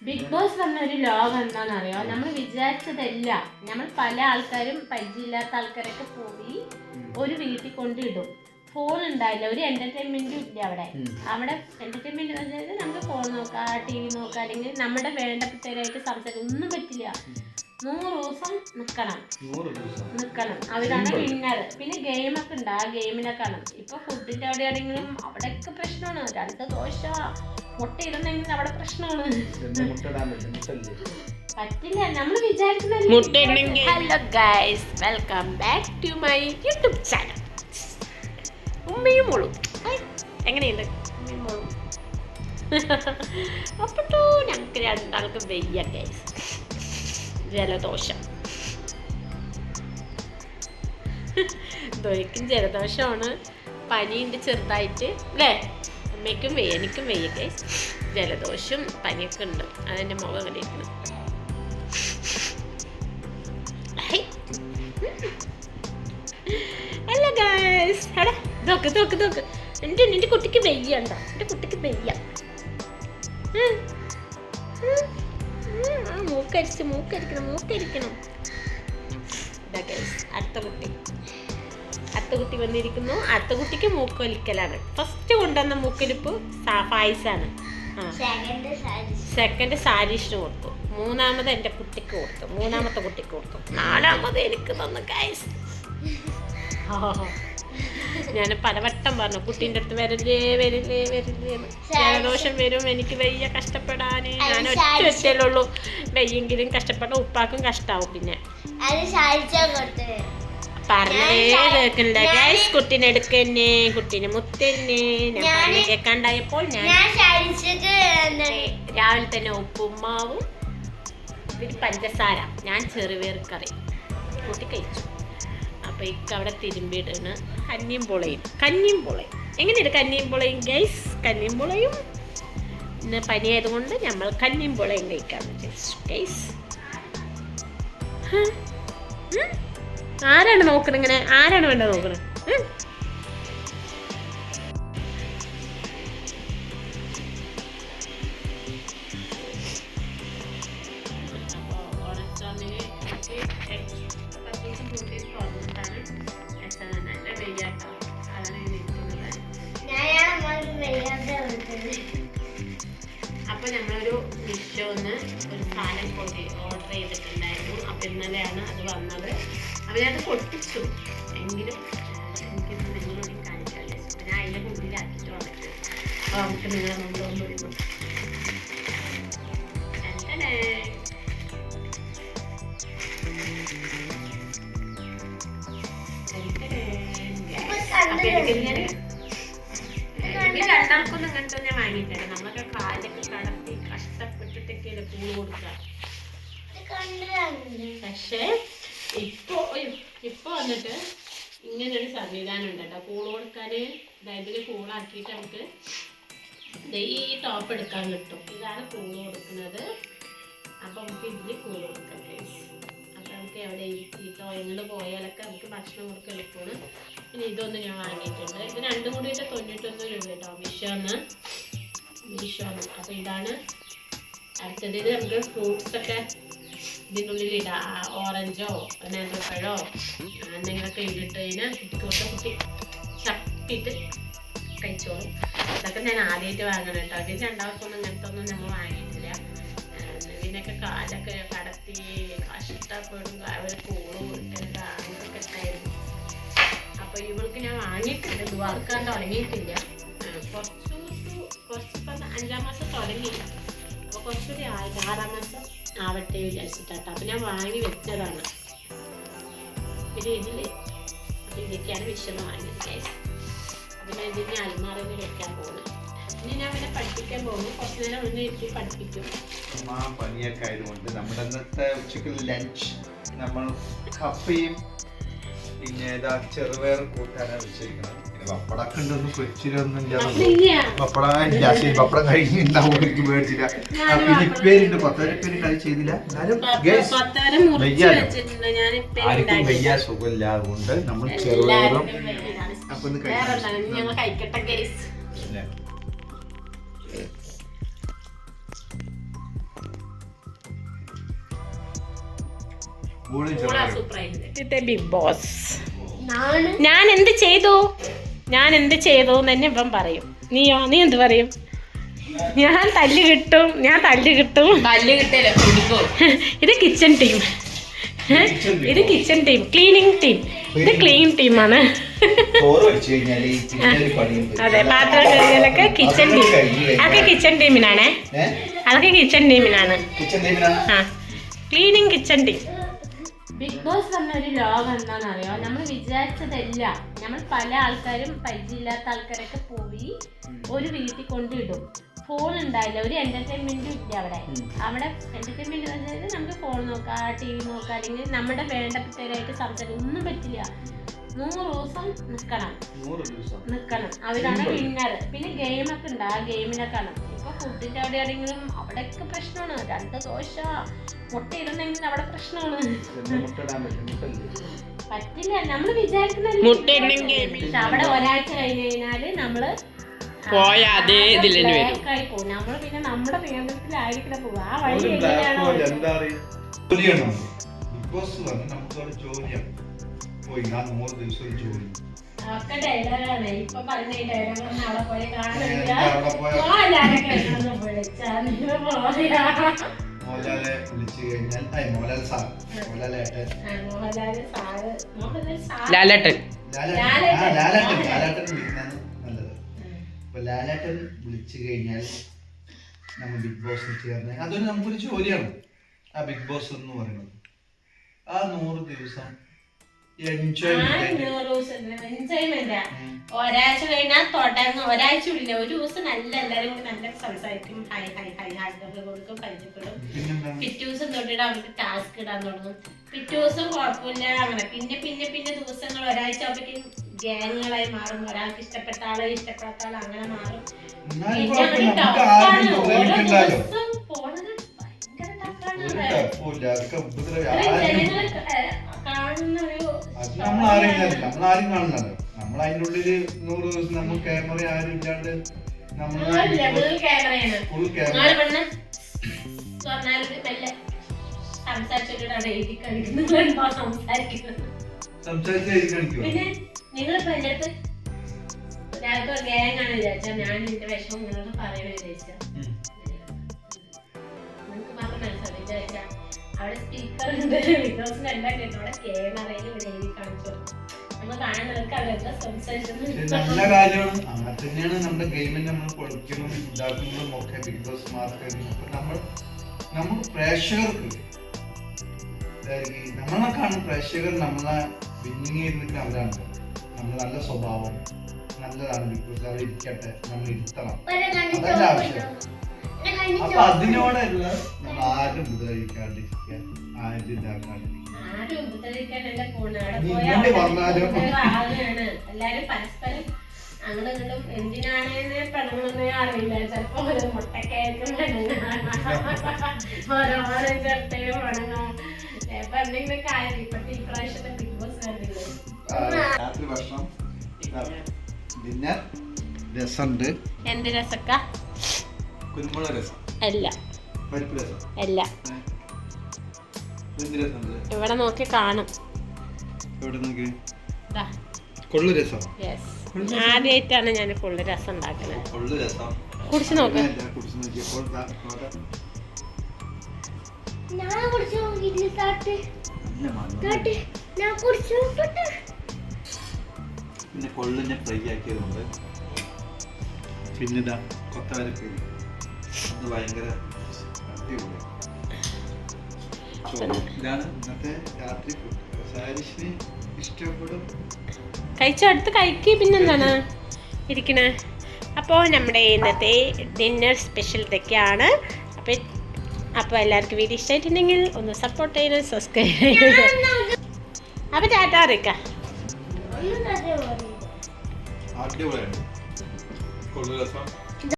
Big Boss പറഞ്ഞൊരു ലോകം എന്താണെന്നറിയോ? നമ്മൾ വിചാരിച്ചതല്ല. നമ്മൾ പല ആൾക്കാരും പരിചയമില്ലാത്ത ആൾക്കാരൊക്കെ പോയി ഒരു വീട്ടിൽ കൊണ്ടിടും. ഫോൺ ഉണ്ടായില്ല, ഒരു എന്റർടൈൻമെന്റും ഇല്ല അവിടെ. അവിടെ എന്റർടൈൻമെന്റ് എന്ന് നമുക്ക് ഫോൺ നോക്കാം, TV നോക്കാം, അല്ലെങ്കിൽ നമ്മുടെ വേണ്ടപ്പെട്ടവരായിട്ട് സംസാരിക്കാൻ ഒന്നും പറ്റില്ല. 100 ദിവസം നിക്കണം. അവരാണ് വിന്നർ. പിന്നെ ഗെയിമൊക്കെ ഉണ്ട്, ആ ഗെയിമിനെ കാണും. ഇപ്പൊ ഫുഡിന്റെ അവിടെയാണെങ്കിലും അവിടെയൊക്കെ പ്രശ്നമാണ്. 2 ദോശ മുട്ട ഇടുന്നെങ്കിൽ അവിടെ പ്രശ്നമാണ്. പറ്റില്ല, നമ്മൾ വിചാരിക്കുന്നത്. Hello guys, welcome back to my YouTube channel. ഉമ്മയും മോളും എങ്ങനെയുണ്ട്? ഉമ്മയും മോളും. അപ്പട്ടോ ഞങ്ങൾക്ക് രണ്ടാൾക്ക് വയ്യ ഗൈസ്, ജലദോഷം. ദോയ്ക്കും ജലദോഷമാണ്, പനിയുണ്ട് ചെറുതായിട്ട് അല്ലേ? അമ്മയ്ക്കും വയ്യ, എനിക്കും വയ്യ ഗൈസ്. ജലദോഷം പനിയൊക്കെ ഉണ്ട്. അതെൻ്റെ മുഖം കണ്ടിരിക്കുന്നു. അല്ല ഗൈസ്, എടാ നോക്ക് എൻ്റെ കുട്ടിക്ക് വെയ്യണ്ട. എൻ്റെ കുട്ടിക്ക് വെയ്യ. മൂക്കരിക്കണം. അടുത്ത കുട്ടി വന്നിരിക്കുന്നു. അടുത്ത കുട്ടിക്ക് മൂക്കൊലിക്കലാണ്. ഫസ്റ്റ് കൊണ്ടുവന്ന മൂക്കൊലിപ്പ് ഫായിസാണ്. സെക്കൻഡ് സാരീഷിന് കൊടുത്തു. മൂന്നാമത് എൻ്റെ കുട്ടിക്ക് കൊടുത്തു. മൂന്നാമത്തെ കുട്ടിക്ക് കൊടുത്തു. 4ാമത് എനിക്ക് തന്നു ഗൈസ്. ഞാൻ പലവട്ടം പറഞ്ഞു കുട്ടീൻ്റെ അടുത്ത് വരില്ലേ ജലദോഷം വരും, എനിക്ക് വയ്യ കഷ്ടപ്പെടാന്. ഞാൻ ഒറ്റയുള്ളൂ, വയ്യെങ്കിലും കഷ്ടപ്പെട്ട ഉപ്പാക്കും കഷ്ടാവും. പിന്നെ പറഞ്ഞേ കേൾക്കണ്ട ഗൈസ്. കുട്ടീനെ എടുക്കന്നെ, കുട്ടീനെ മുത്തന്നെ. ഞാൻ പറഞ്ഞ കേൾക്കാണ്ടായപ്പോൾ ഞാൻ രാവിലെ തന്നെ ഉപ്പുമാവും ഒരു പഞ്ചസാര, ഞാൻ ചെറുപയർ കറി കൂട്ടി കഴിച്ചു. അപ്പോൾ ഇക്ക് അവിടെ തിരുമ്പിയിട്ടാണ് കന്നിയും പൊളയും. എങ്ങനെയുണ്ട് കന്നിയും പൊളയും ഗൈസ്? കന്നിയും പൊളയും ഇന്ന് പനിയായതുകൊണ്ട് നമ്മൾ കന്നിയും പൊളയും കഴിക്കാമെന്ന് വിചാരിച്ചു ഗൈസ്. ആരാണ് നോക്കണത് ഇങ്ങനെ? ആരാണ് വേണ്ടത് നോക്കണത്? അപ്പോൾ നമ്മളൊരു മീഷോന്ന് ഒരു സാധനം ഓർഡർ ചെയ്തിട്ടുണ്ടായിരുന്നു. അപ്പോൾ ഇന്നലെയാണ് അത് വന്നത്. അപ്പോൾ ഞാനത് പൊട്ടിച്ചു. എങ്കിലും എനിക്കിത് നിങ്ങളോടും കാണിക്കാമല്ലേ. ഞാൻ അതിൻ്റെ മുന്നിലാക്കിയിട്ട് വന്നിട്ട് അപ്പോൾ നമുക്ക് നിങ്ങളെ മുമ്പ് വരുന്നു. അപ്പോൾ എനിക്കിങ്ങനെ രണ്ടാൾക്കൊന്നും ഇങ്ങനത്തെ ഞാൻ വാങ്ങിയിട്ടില്ല. നമ്മളൊക്കെ കാലൊക്കെ കടത്തി കഷ്ടപ്പെട്ടിട്ടൊക്കെ പൂള് കൊടുക്കുക. പക്ഷേ ഇപ്പൊ വന്നിട്ട് ഇങ്ങനൊരു സംവിധാനം ഉണ്ട് കേട്ടോ പൂള് കൊടുക്കാൻ. അതായത് പൂളാക്കിയിട്ട് നമുക്ക് ഈ ടോപ്പ് എടുക്കാൻ കിട്ടും. ഇതാണ് പൂള് കൊടുക്കുന്നത്. അപ്പൊ നമുക്ക് ഇതിൽ പൂള് കൊടുക്കാം. അപ്പൊ നമുക്ക് എവിടെ ഇരുത്തിയിട്ടോ എങ്ങനെ പോയാലൊക്കെ നമുക്ക് ഭക്ഷണം കൊടുക്കാൻ എളുപ്പമാണ്. പിന്നെ ഇതൊന്നും ഞാൻ വാങ്ങിയിട്ടുണ്ട്. ഇത് രണ്ടും കൂടിയിട്ട് 99 രൂപ കേട്ടോ, മീഷോന്ന്. അപ്പോൾ ഇതാണ് അടുത്തത്. ഇത് നമുക്ക് ഫ്രൂട്ട്സൊക്കെ ഇതിൻ്റെ ഉള്ളിൽ ഇടാം. ഓറഞ്ചോ നേന്ത്രപ്പഴോ എന്തെങ്കിലുമൊക്കെ ഇട്ടിട്ട് കഴിഞ്ഞാൽ കുട്ടി ചപ്പിയിട്ട് കഴിച്ചോളും. ഇതൊക്കെ ഞാൻ ആദ്യമായിട്ട് വാങ്ങണം കേട്ടോ. അതിന് രണ്ടാമത്തൊന്നും ഇങ്ങനത്തെ ഒന്നും നമ്മൾ വാങ്ങിയിട്ടില്ല. ഇതിനൊക്കെ കാലൊക്കെ കടത്തി കഷ്ടപ്പെടും. അവർ കൂട് കൊടുക്കേണ്ട അങ്ങനെയൊക്കെ ഉണ്ടായിരുന്നു. അപ്പോൾ ഇവൾക്ക് ഞാൻ വാങ്ങിയിട്ടുണ്ട്. ഇത് വറുക്കാൻ തുടങ്ങിയിട്ടില്ല. കുറച്ചിപ്പം 5ാം മാസം തുടങ്ങിയില്ല. അപ്പോൾ കുറച്ചൊരു 6ാം മാസം ആവട്ടെ വിചാരിച്ചിട്ടാട്ടോ. അപ്പോൾ ഞാൻ വാങ്ങി വെച്ചതാണ്. പിന്നെ ഇതൊക്കെയാണ് വിഷയം വാങ്ങിയത് ഗൈസ്. അപ്പോൾ ഞാൻ ഇതിനെ അൽമാറയിൽ വെക്കാൻ പോകുന്നത്. ഇനി ഞാൻ പിന്നെ പഠിപ്പിക്കാൻ പോകുന്നു. കുറച്ച് നേരം മുന്നേ ഇരുത്തി പഠിപ്പിക്കും. പനിയൊക്കെ ആയതുകൊണ്ട് നമ്മുടെ ഇന്നത്തെ ഉച്ചക്ക് ലഞ്ച് നമ്മൾ കപ്പയും പിന്നെ ചെറുപയർ കൂട്ടാനാണ് വെച്ചിരിക്കുന്നത്. പപ്പടൊക്കെ ഉണ്ടൊന്നും പൊരിച്ചിട്ടൊന്നും പപ്പടം കഴിഞ്ഞിട്ടുണ്ടാവും. എനിക്ക് മേടിച്ചില്ല. പിന്നെ പേരുണ്ട് 10 പേര് കളി ചെയ്തില്ല. എന്നാലും ആർക്കും വയ്യ സുഖമില്ല. അതുകൊണ്ട് നമ്മൾ ചെറുപയറും അപ്പൊ ഞങ്ങൾ കഴിക്കട്ടെ ഗൈസ്. പൂള സൂപ്പറായിട്ടുണ്ട്. ബിഗ് ബോസ് ഞാൻ എന്ത് ചെയ്തു തന്നെ ഇപ്പം പറയും. നീ എന്ത് പറയും? ഞാൻ തല്ല് കിട്ടും. പല്ല് കിട്ടില്ല കുടിക്കോ. ഇത് കിച്ചൺ ടീം. Cleaning team. ഇത് ക്ലീൻ ടീമാണ്. അതെ, പാത്രം കഴുകലൊക്കെ കിച്ചൺ ടീം. അതൊക്കെ കിച്ചൺ ടീമിനാണ്. ആ, cleaning kitchen team. Bigg Boss പറഞ്ഞൊരു ലോകം എന്താണെന്നറിയോ? നമ്മൾ വിചാരിച്ചതല്ല. നമ്മൾ പല ആൾക്കാരും പരിചയമില്ലാത്ത ആൾക്കാരൊക്കെ പോയി ഒരു വീട്ടിൽ കൊണ്ടിടും. ഫോൺ ഉണ്ടായില്ല, ഒരു എന്റർടൈൻമെന്റും ഇല്ല അവിടെ എന്റർടൈൻമെന്റ് അതായത് നമുക്ക് ഫോൺ നോക്കാം, TV നോക്കാം, അല്ലെങ്കിൽ നമ്മുടെ വേണ്ടപ്പെട്ടവരായിട്ട് സംസാരിക്കും. ഒന്നും പറ്റില്ല. 100 ദിവസം നിക്കണം. അവരാണ് വിന്നർ. പിന്നെ ഗെയിമൊക്കെ ഉണ്ട്. ആ ഗെയിമിനെ കാണും. ഇപ്പൊ ഫുഡിന്റെ അവിടെ ആണെങ്കിലും അവിടെയൊക്കെ പ്രശ്നമാണ്. 2 ദോശ മുട്ട ഇടുന്നെങ്കിൽ അവിടെ പ്രശ്നമാണ്. പറ്റില്ല. നമ്മള് വിചാരിക്കുന്ന അവിടെ ഒരാഴ്ച കഴിഞ്ഞ് കഴിഞ്ഞാല് നമ്മള് നമ്മള് പിന്നെ നമ്മുടെ നിയന്ത്രണത്തിലായിരിക്കണം പോവുക. ആ വഴി എങ്ങനെയാണോ ഒക്കെ ഡയലോഗാണ്. ഇപ്പൊ പറഞ്ഞ ഡയലോഗൊന്നും അവിടെ പോയി കാണില്ല. ലാലേട്ടൻ വിളിച്ചു കഴിഞ്ഞാൽ നമ്മൾ ബിഗ് ബോസിൽ ചേർന്ന് അതൊരു നമുക്കൊരു ജോലിയാണ്. ആ ബിഗ് ബോസ് എന്ന് പറയുന്നത് ആ 100 ദിവസം ഒരാഴ്ച കഴിഞ്ഞാൽ തുടങ്ങും. ഒരാഴ്ച ഇല്ല, ഒരു ദിവസം നല്ല എല്ലാരും കൂടി നല്ല സംസാരിക്കും. ഹൈ കൊടുക്കും, പരിചയപ്പെടും. പിറ്റേ ദിവസം തൊട്ടിട്ട് അവർക്ക് ടാസ്ക് ഇടാൻ തുടങ്ങും. പിറ്റേ ദിവസം കുഴപ്പമില്ല. അങ്ങനെ പിന്നെ ദിവസങ്ങൾ ഒരാഴ്ച ആവുമ്പോഴേക്കും ഗ്യാങ്ങുകളായി മാറും. ഒരാൾക്ക് ഇഷ്ടപ്പെട്ട ആളെ ഇഷ്ടപ്പെടാത്ത ആൾ അങ്ങനെ മാറും. നമ്മളാരും കാണുന്നല്ലോ. നമ്മൾ അതിൻ്റെ ഉള്ളില് 100 ദിവസം നമ്മൾ ക്യാമറ ആരും ഇല്ലാണ്ട് പിന്നെ നിങ്ങളിപ്പോ എന്റെ അടുത്ത് ഒരാൾക്ക് ഗ്യാങ്ങാണ് വിചാരിച്ചാൽ ഞാൻ എന്റെ വിഷമം നിങ്ങളോട് പറയണ വിചാരിച്ച നിങ്ങൾക്ക് മാത്രം മനസ്സിലാവും. വിചാരിച്ച അവിടെ സ്പീക്കർ ഉണ്ട്. വിൻഡോസിന്റെ എല്ലാം കേട്ടോ. അവിടെ ക്യാമറയിൽ ഇവിടെ എഴുതി കാണിച്ചു. നമ്മൾ കാണുന്നവർക്ക് അവരുടെ സംസാരിച്ചു. നല്ല കാര്യമാണ്. അങ്ങനെ തന്നെയാണ് നമ്മുടെ ഗെയിമിൽ നമ്മൾ പൊളിക്കുന്നതും ഇതാക്കുന്നതും ഒക്കെ ബിഗ് ബോസ് മാർക്ക്. നമ്മൾ പ്രേക്ഷകർക്ക് നമ്മളെ കാണുന്ന പ്രേക്ഷകർ നമ്മളെ വിന്നിങ് ചെയ്തിട്ട് അവരാണ്. നമ്മൾ നല്ല സ്വഭാവം നല്ലതാണ് ബിഗ് ബോസ്. അവർ ഇരിക്കട്ടെ, നമ്മൾ ഇരുത്തണം, അതല്ല ആവശ്യം. അപ്പൊ അതിനോടല്ല നമ്മൾ ആരും ഉപദ്രവിക്കാണ്ടിരിക്കുക, ആരും ഇതാക്കാണ്ടിരിക്കുക. എല്ലാരും പരസ്പരം അങ്ങോട്ടും ഇങ്ങോട്ടും എന്തിനാണെന്ന് പെണ്ണുങ്ങളൊന്നും അറിയില്ല. ചിലപ്പോ ഓരോ മുട്ടക്കായിരിക്കും ഓരോ ചെറുത്തയും വണങ്ങും. അപ്പൊ എന്തെങ്കിലും കാര്യം ഇപ്പത്തെ ഈ പ്രാവശ്യത്തെ ബിഗ് ബോസ് കണ്ടില്ലേ? രാത്രി ഭക്ഷണം ഡിന്നർ രസമുണ്ട്. എന്ത് രസക്ക? കുരുമുളക് രസം അല്ല, പരിപ്പ് രസം അല്ല. ഇവിടെ നോക്കി കാണും. കൊള്ളു രസം. ആദ്യമായിട്ടാണ് ഞാൻ കൊള്ളു രസം ഉണ്ടാക്കുന്നത്. കുടിച്ചു നോക്ക്. പിന്നെ കൊള്ളിനെ ഫ്രൈ ആക്കിയതുകൊണ്ട് പിന്നെതാ കൊത്തവരപ്പേരി. അത് ഭയങ്കര അടിപൊളി. ഇതാണ് ഇന്നത്തെ രാത്രി ഫുഡ്. സാരിഷിന് ഇഷ്ടപ്പെടും. കഴിച്ചോ, അടുത്ത് കഴിക്കുക. പിന്നെന്താണ് ഇരിക്കണേ? അപ്പോൾ നമ്മുടെ ഇന്നത്തെ ഡിന്നർ സ്പെഷ്യൽ ഇതൊക്കെയാണ്. അപ്പോൾ എല്ലാവർക്കും വീഡിയോ ഇഷ്ടമായിട്ടുണ്ടെങ്കിൽ ഒന്ന് സപ്പോർട്ട് ചെയ്യണം, സബ്സ്ക്രൈബ് ചെയ്യണം. അപ്പോൾ ടാറ്റാ അറിയിക്കാം. അടിപൊളിയാണ്. കൊള്ളു രസം.